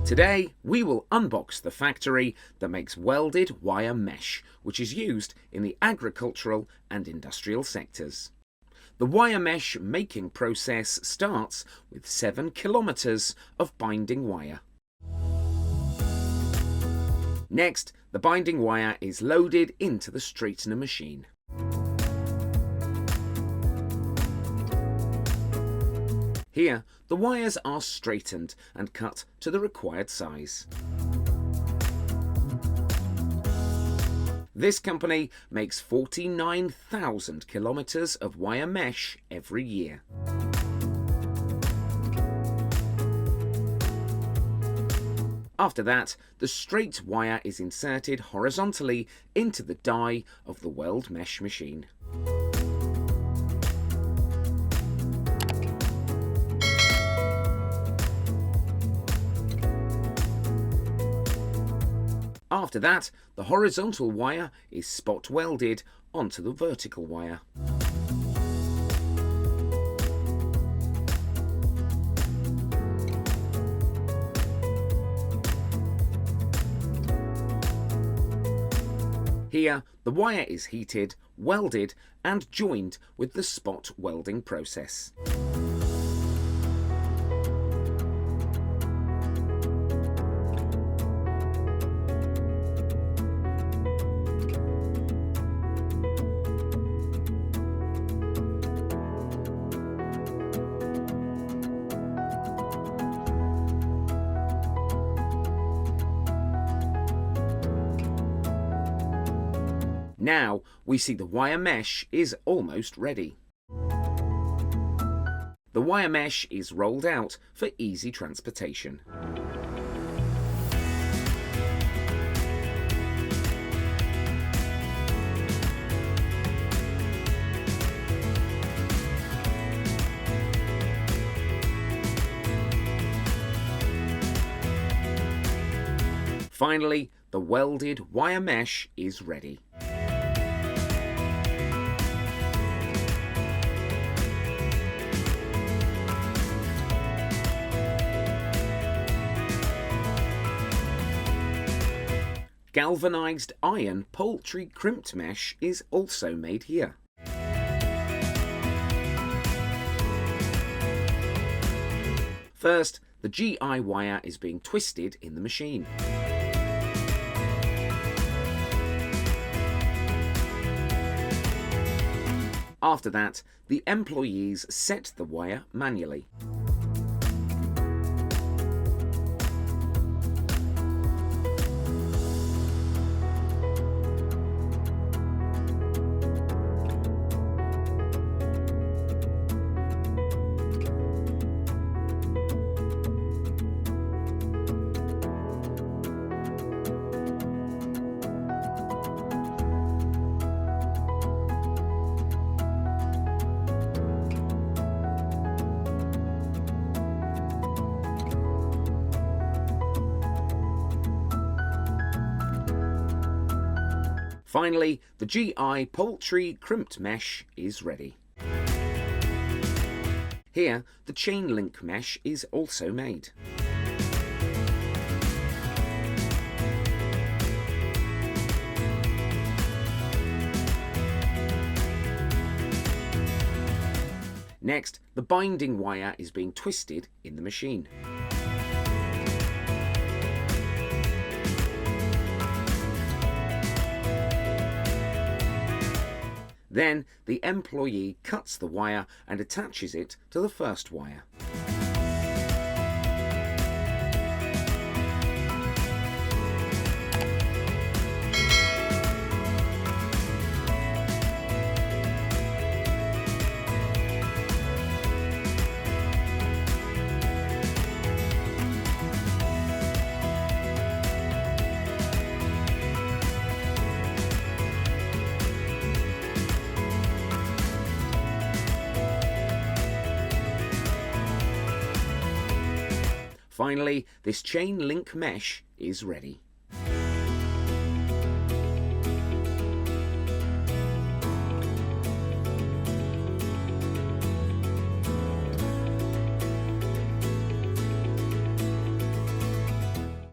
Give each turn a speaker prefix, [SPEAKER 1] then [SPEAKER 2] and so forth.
[SPEAKER 1] Today we will unbox the factory that makes welded wire mesh, which is used in the agricultural and industrial sectors. The wire mesh making process starts with 7 kilometers of binding wire. Next, the binding wire is loaded into the straightener machine. Here, the wires are straightened and cut to the required size. This company makes 49,000 kilometers of wire mesh every year. After that, the straight wire is inserted horizontally into the die of the weld mesh machine. After that, the horizontal wire is spot welded onto the vertical wire. Here, the wire is heated, welded and joined with the spot welding process. Now we see the wire mesh is almost ready. The wire mesh is rolled out for easy transportation. Finally, the welded wire mesh is ready. Galvanized iron poultry crimped mesh is also made here. First, the GI wire is being twisted in the machine. After that, the employees set the wire manually. Finally, the GI poultry crimped mesh is ready. Here, the chain link mesh is also made. Next, the binding wire is being twisted in the machine. Then, the employee cuts the wire and attaches it to the first wire. Finally, this chain link mesh is ready.